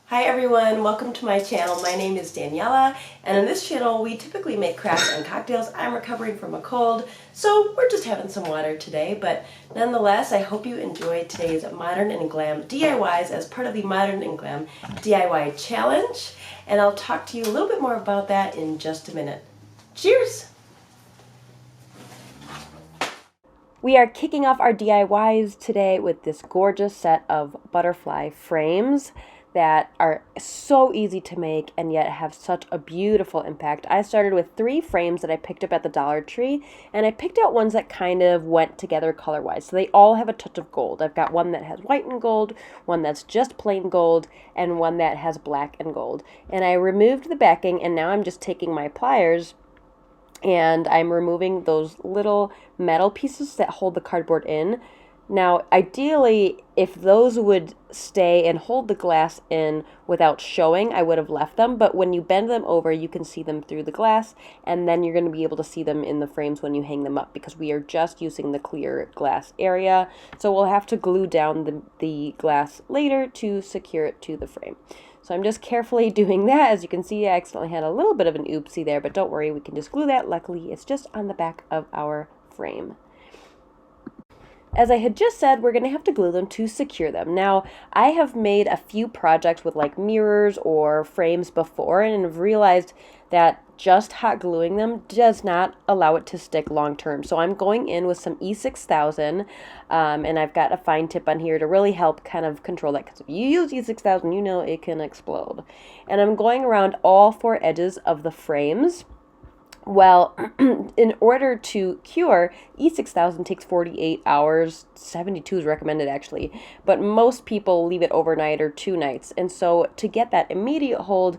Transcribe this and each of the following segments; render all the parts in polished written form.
Hi everyone, welcome to my channel. My name is Daniela, and in this channel we typically make crafts and cocktails. I'm recovering from a cold, so we're just having some water today, but nonetheless, I hope you enjoyed today's Modern and Glam DIYs as part of the Modern and Glam DIY Challenge, and I'll talk to you a little bit more about that in just a minute. Cheers! We are kicking off our DIYs today with this gorgeous set of butterfly frames that are so easy to make and yet have such a beautiful impact. I started with 3 frames that I picked up at the Dollar Tree, and I picked out ones that kind of went together color-wise. So they all have a touch of gold. I've got one that has white and gold, one that's just plain gold, and one that has black and gold. And I removed the backing, and now I'm just taking my pliers and I'm removing those little metal pieces that hold the cardboard in. Now, ideally, if those would stay and hold the glass in without showing, I would have left them, but when you bend them over, you can see them through the glass, and then you're going to be able to see them in the frames when you hang them up, because we are just using the clear glass area, so we'll have to glue down the glass later to secure it to the frame. So I'm just carefully doing that. As you can see, I accidentally had a little bit of an oopsie there, but don't worry, we can just glue that. Luckily, it's just on the back of our frame. As I had just said, we're going to have to glue them to secure them. Now, I have made a few projects with like mirrors or frames before and have realized that just hot gluing them does not allow it to stick long term. So I'm going in with some E6000 and I've got a fine tip on here to really help kind of control that, because if you use E6000, you know it can explode. And I'm going around all 4 edges of the frames. Well, in order to cure, E6000 takes 48 hours, 72 is recommended actually, but most people leave it overnight or 2 nights. And so to get that immediate hold,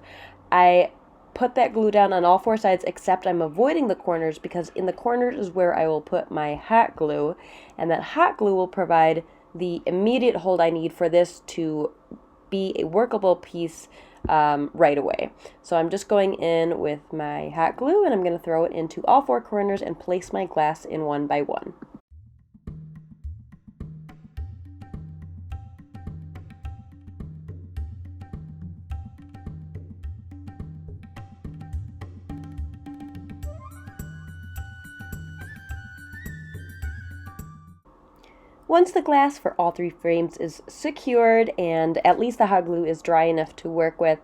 I put that glue down on all 4 sides, except I'm avoiding the corners, because in the corners is where I will put my hot glue, and that hot glue will provide the immediate hold I need for this to be a workable piece right away. So I'm just going in with my hot glue, and I'm going to throw it into all 4 corners and place my glass in one by one. Once the glass for all 3 frames is secured and at least the hot glue is dry enough to work with,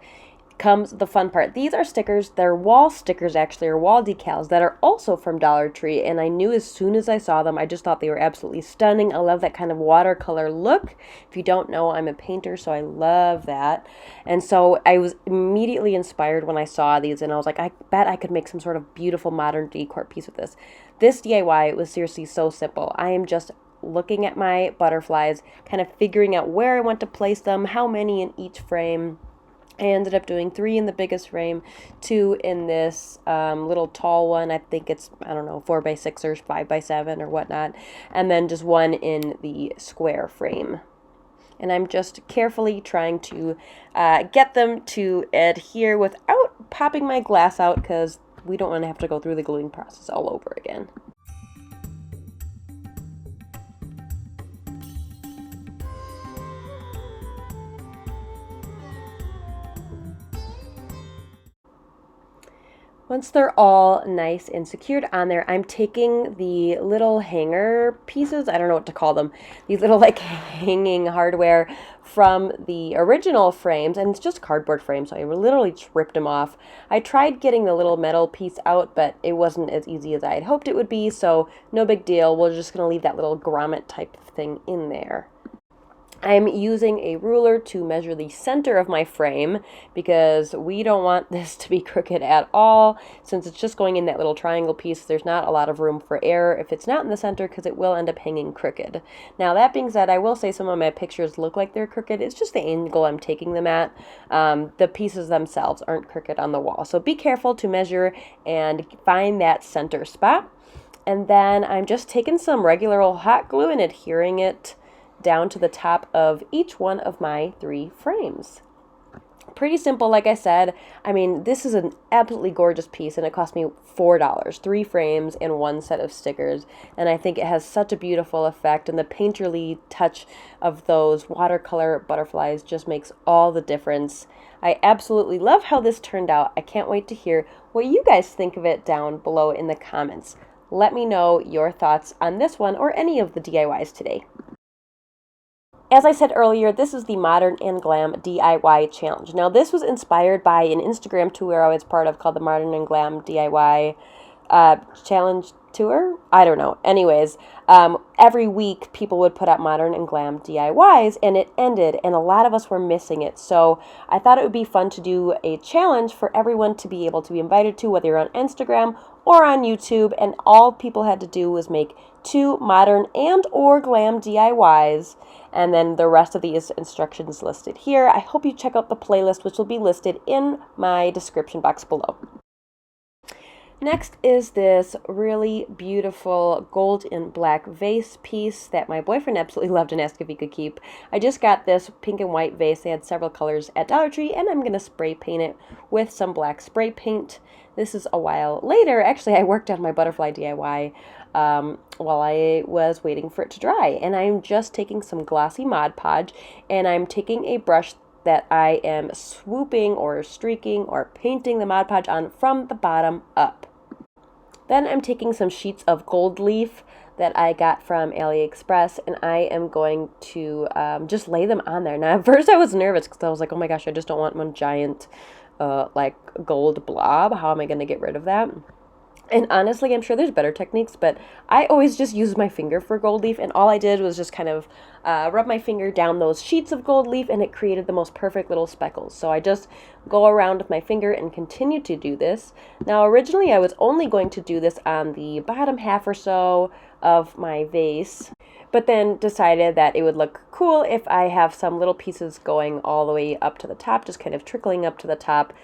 comes the fun part. These are stickers. They're wall stickers actually, or wall decals that are also from Dollar Tree, and I knew as soon as I saw them, I just thought they were absolutely stunning. I love that kind of watercolor look. If you don't know, I'm a painter, so I love that. And so I was immediately inspired when I saw these, and I was like, I bet I could make some sort of beautiful modern decor piece with this. This DIY was seriously so simple. I am just looking at my butterflies, kind of figuring out where I want to place them, how many in each frame. I ended up doing 3 in the biggest frame, 2 in this little tall one. I think it's, I don't know, 4x6 or 5x7 or whatnot, and then just 1 in the square frame. And I'm just carefully trying to get them to adhere without popping my glass out, because we don't want to have to go through the gluing process all over again. Once they're all nice and secured on there, I'm taking the little hanger pieces, I don't know what to call them, these little like hanging hardware from the original frames, and it's just cardboard frames, so I literally just ripped them off. I tried getting the little metal piece out, but it wasn't as easy as I had hoped it would be, so no big deal. We're just going to leave that little grommet type of thing in there. I'm using a ruler to measure the center of my frame, because we don't want this to be crooked at all. Since it's just going in that little triangle piece, there's not a lot of room for error if it's not in the center, because it will end up hanging crooked. Now, that being said, I will say some of my pictures look like they're crooked. It's just the angle I'm taking them at. The pieces themselves aren't crooked on the wall. So be careful to measure and find that center spot. And then I'm just taking some regular old hot glue and adhering it down to the top of each one of my 3 frames. pretty simple, like I said. I mean, this is an absolutely gorgeous piece, and it cost me $4, 3 frames and 1 set of stickers, and I think it has such a beautiful effect, and the painterly touch of those watercolor butterflies just makes all the difference. I absolutely love how this turned out. I can't wait to hear what you guys think of it down below in the comments. Let me know your thoughts on this one or any of the DIYs today. As I said earlier, this is the Modern and Glam DIY Challenge. Now, this was inspired by an Instagram tour I was part of called the Modern and Glam DIY Challenge Tour? I don't know. Anyways, every week people would put out Modern and Glam DIYs, and it ended, and a lot of us were missing it. So I thought it would be fun to do a challenge for everyone to be able to be invited to, whether you're on Instagram or on YouTube, and all people had to do was make 2 modern and or glam DIYs, and then the rest of these instructions listed here. I hope you check out the playlist, which will be listed in my description box below. Next is this really beautiful gold and black vase piece that my boyfriend absolutely loved and asked if he could keep. I just got this pink and white vase. They had several colors at Dollar Tree, and I'm going to spray paint it with some black spray paint. This is a while later. Actually, I worked on my butterfly DIY while I was waiting for it to dry, and I'm just taking some glossy Mod Podge, and I'm taking a brush that I am swooping or streaking or painting the Mod Podge on from the bottom up. Then I'm taking some sheets of gold leaf that I got from AliExpress, and I am going to just lay them on there. Now, at first I was nervous because I was like, oh my gosh, I just don't want one giant like gold blob. How am I going to get rid of that? And honestly, I'm sure there's better techniques, but I always just use my finger for gold leaf, and all I did was just kind of rub my finger down those sheets of gold leaf, and it created the most perfect little speckles. So I just go around with my finger and continue to do this. Now, originally I was only going to do this on the bottom half or so of my vase, but then decided that it would look cool if I have some little pieces going all the way up to the top, just kind of trickling up to the top.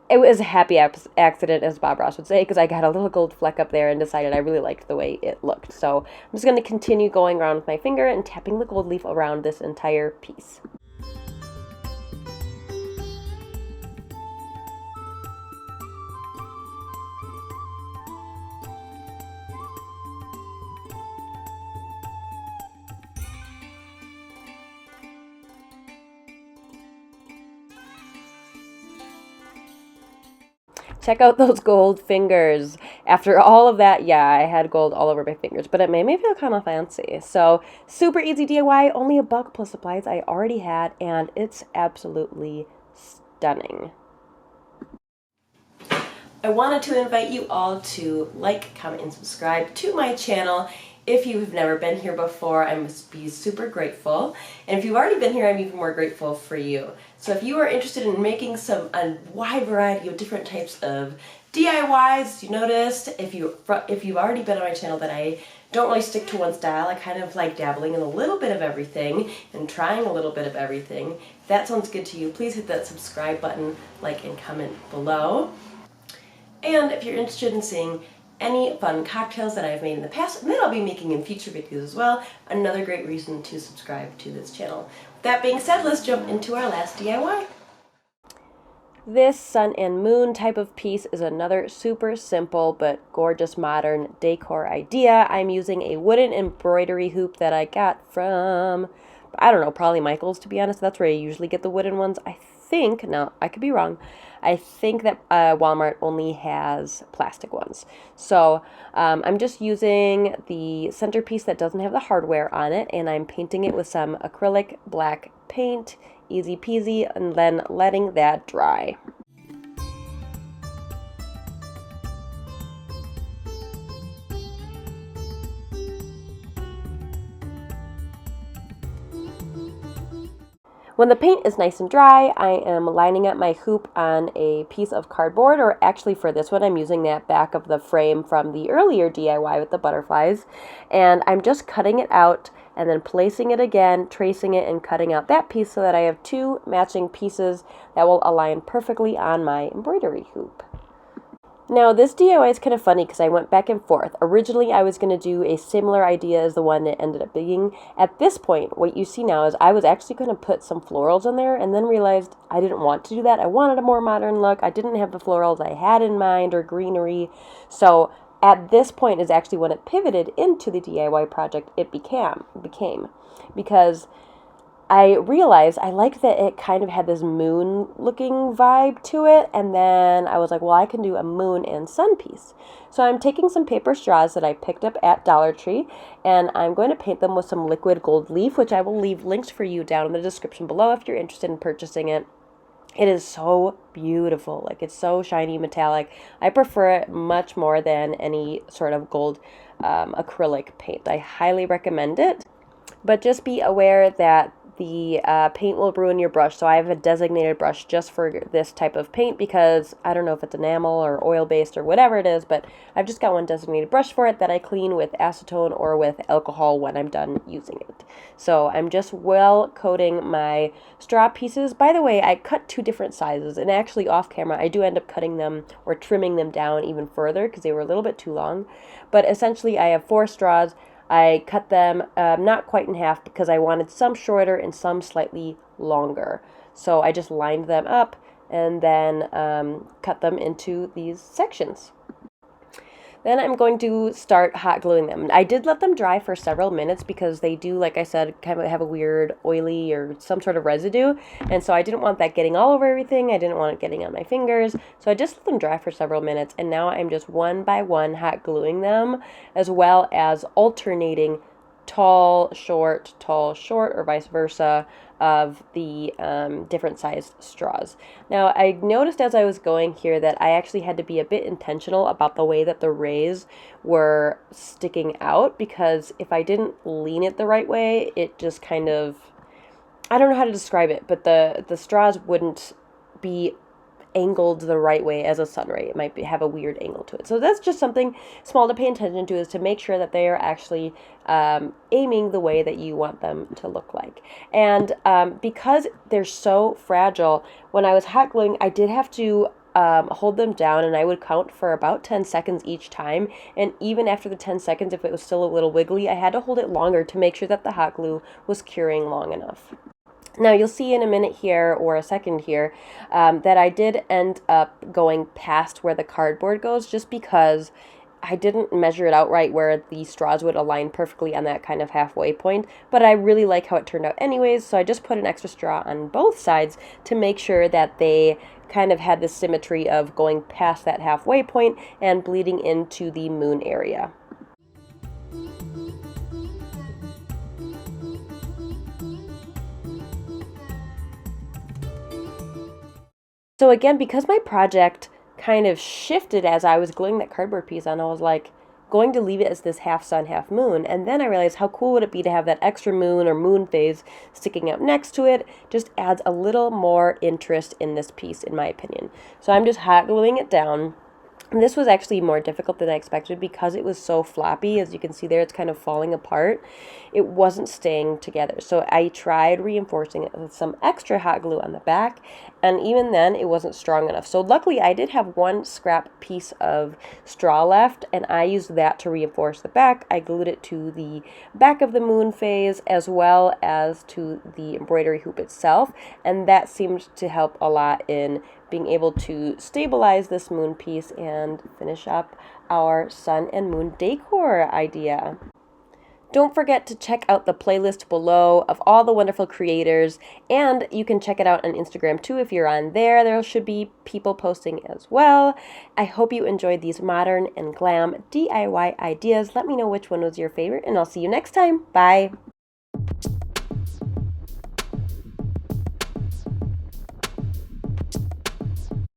It was a happy accident, as Bob Ross would say, because I got a little gold fleck up there and decided I really liked the way it looked. So I'm just going to continue going around with my finger and tapping the gold leaf around this entire piece. Check out those gold fingers. After all of that, yeah, I had gold all over my fingers, but it made me feel kind of fancy. So, super easy DIY, only $1 plus supplies I already had, and it's absolutely stunning. I wanted to invite you all to like, comment, and subscribe to my channel. If you've never been here before, I must be super grateful. And if you've already been here, I'm even more grateful for you. So if you are interested in making a wide variety of different types of DIYs, you noticed, if you've already been on my channel, that I don't really stick to one style. I kind of like dabbling in a little bit of everything and trying a little bit of everything. If that sounds good to you, please hit that subscribe button, like, and comment below. And if you're interested in seeing any fun cocktails that I've made in the past and that I'll be making in future videos as well, another great reason to subscribe to this channel. With that being said, let's jump into our last DIY. This sun and moon type of piece is another super simple but gorgeous modern decor idea. I'm using a wooden embroidery hoop that I got from, I don't know, probably Michael's, to be honest. That's where I usually get the wooden ones. I think, now I could be wrong, I think that Walmart only has plastic ones. So I'm just using the centerpiece that doesn't have the hardware on it, and I'm painting it with some acrylic black paint, easy peasy, and then letting that dry. When the paint is nice and dry, I am lining up my hoop on a piece of cardboard, or actually for this one, I'm using that back of the frame from the earlier DIY with the butterflies, and I'm just cutting it out and then placing it again, tracing it, and cutting out that piece so that I have 2 matching pieces that will align perfectly on my embroidery hoop. Now, this DIY is kind of funny because I went back and forth. Originally, I was going to do a similar idea as the one that ended up being. At this point, what you see now is I was actually going to put some florals in there and then realized I didn't want to do that. I wanted a more modern look. I didn't have the florals I had in mind or greenery. So at this point is actually when it pivoted into the DIY project it became because I realized I liked that it kind of had this moon looking vibe to it, and then I was like, well, I can do a moon and sun piece. So I'm taking some paper straws that I picked up at Dollar Tree, and I'm going to paint them with some liquid gold leaf, which I will leave links for you down in the description below if you're interested in purchasing it. It is so beautiful, like it's so shiny metallic. I prefer it much more than any sort of gold acrylic paint. I highly recommend it, but just be aware that the paint will ruin your brush. So I have a designated brush just for this type of paint because I don't know if it's enamel or oil based or whatever it is, but I've just got one designated brush for it that I clean with acetone or with alcohol when I'm done using it. So I'm just well coating my straw pieces. By the way, I cut 2 different sizes, and actually off camera I do end up cutting them or trimming them down even further because they were a little bit too long. But essentially I have 4 straws. I cut them not quite in half because I wanted some shorter and some slightly longer. So I just lined them up and then cut them into these sections. Then I'm going to start hot gluing them. I did let them dry for several minutes because they do, like I said, kind of have a weird oily or some sort of residue. And so I didn't want that getting all over everything. I didn't want it getting on my fingers. So I just let them dry for several minutes. And now I'm just one by one hot gluing them, as well as alternating tall, short, or vice versa of the different sized straws. Now, I noticed as I was going here that I actually had to be a bit intentional about the way that the rays were sticking out, because if I didn't lean it the right way, it just kind of, I don't know how to describe it, but the straws wouldn't be angled the right way as a sun ray. It might have a weird angle to it. So that's just something small to pay attention to, is to make sure that they are actually aiming the way that you want them to look like. And because they're so fragile, when I was hot gluing, I did have to hold them down, and I would count for about 10 seconds each time. And even after the 10 seconds, if it was still a little wiggly, I had to hold it longer to make sure that the hot glue was curing long enough. Now, you'll see in a minute here, or a second here, that I did end up going past where the cardboard goes, just because I didn't measure it out right where the straws would align perfectly on that kind of halfway point, but I really like how it turned out anyways, so I just put an extra straw on both sides to make sure that they kind of had the symmetry of going past that halfway point and bleeding into the moon area. So again, because my project kind of shifted as I was gluing that cardboard piece on, I was like going to leave it as this half sun, half moon. And then I realized how cool would it be to have that extra moon or moon phase sticking out next to it. Just adds a little more interest in this piece, in my opinion. So I'm just hot gluing it down. And this was actually more difficult than I expected because it was so floppy. As you can see there, it's kind of falling apart. It wasn't staying together. So I tried reinforcing it with some extra hot glue on the back, and even then it wasn't strong enough. So luckily I did have one scrap piece of straw left, and I used that to reinforce the back. I glued it to the back of the moon phase as well as to the embroidery hoop itself, and that seemed to help a lot in being able to stabilize this moon piece and finish up our sun and moon decor idea. Don't forget to check out the playlist below of all the wonderful creators, and you can check it out on Instagram too if you're on there. There should be people posting as well. I hope you enjoyed these modern and glam DIY ideas. Let me know which one was your favorite, and I'll see you next time. Bye!